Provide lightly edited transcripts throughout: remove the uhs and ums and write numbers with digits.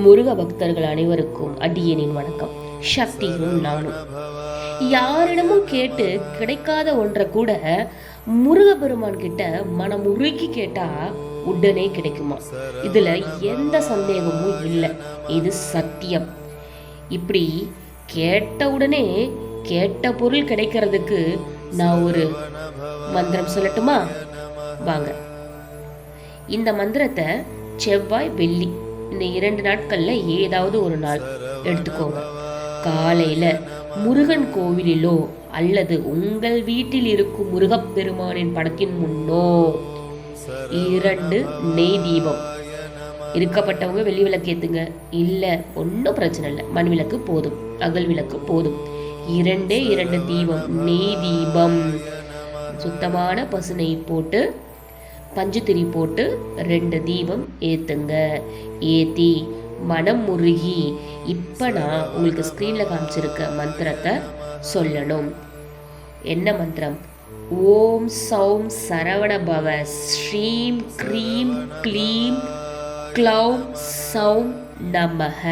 முருக பக்தர்கள் அனைவருக்கும் அடியேனின் வணக்கம். சக்தியும் நானும். யாரிடமும் கேட்டு கிடைக்காத ஒன்றை கூட முருகப்பெருமான் கிட்ட மனம் உருகி கேட்டா உடனே கிடைக்குமா? இதுல எந்த சந்தேகமும் இல்லை. இது சத்தியம். இப்படி கேட்ட உடனே கேட்ட பொருள் கிடைக்கிறதுக்கு நான் ஒரு மந்திரம் சொல்லட்டுமா? வாங்க. இந்த மந்திரத்தை செவ்வாய் வெள்ளி இந்த 2 நாட்கள்ல ஏதாவது ஒரு நாள் எடுத்துக்கோங்க. காலையில முருகன் கோவிலிலோ அல்லது உங்கள் வீட்டில் இருக்கும் முருகப்பெருமானின் படத்தின் முன்னோ 2 நெய் தீபம். இருக்கப்பட்டவங்க வெள்ளி விளக்கு ஏத்துங்க. இல்ல ஒன்றும் பிரச்சனை இல்லை, மண் விளக்கு போதும், அகல் விளக்கு போதும். 2 தீபம், நெய் தீபம். சுத்தமான பசு நெய் போட்டு பஞ்சுத்திரி போட்டு 2 தீபம் ஏத்துங்க. ஏத்தி மனம் முருகி இப்போ நான் உங்களுக்கு ஸ்க்ரீனில் காமிச்சிருக்க மந்திரத்தை சொல்லணும். என்ன மந்திரம்? ஓம் சௌம் சரவண பவ ஸ்ரீம் க்ரீம் க்ளீம் க்ளௌம் சௌம் நமஹ.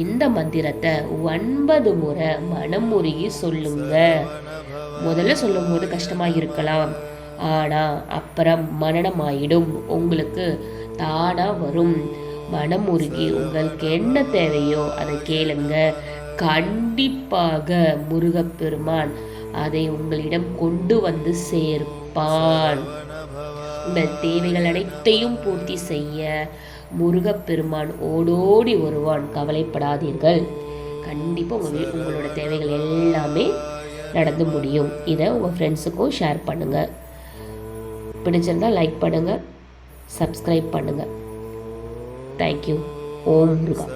இந்த மந்திரத்தை 9 முறை மனம் முருகி சொல்லுங்க. முதல்ல சொல்லும் போது கஷ்டமாக இருக்கலாம், ஆனால் அப்புறம் மனனமாயிடும். உங்களுக்கு தானாக வரும். மனம் உருகி உங்களுக்கு என்ன தேவையோ அதை கேளுங்க. கண்டிப்பாக முருகப்பெருமான் அதை உங்களிடம் கொண்டு வந்து சேர்ப்பான். உங்கள் தேவைகள் அனைத்தையும் பூர்த்தி செய்ய முருகப்பெருமான் ஓடோடி வருவான். கவலைப்படாதீர்கள். கண்டிப்பாக உங்களோட தேவைகள் எல்லாமே நடந்து முடியும். இதை உங்கள் ஃப்ரெண்ட்ஸுக்கும் ஷேர் பண்ணுங்கள். பிடிச்சிருந்தால் லைக் பண்ணுங்கள், சப்ஸ்கிரைப் பண்ணுங்கள். தேங்க்யூ. ஓம் முருகா.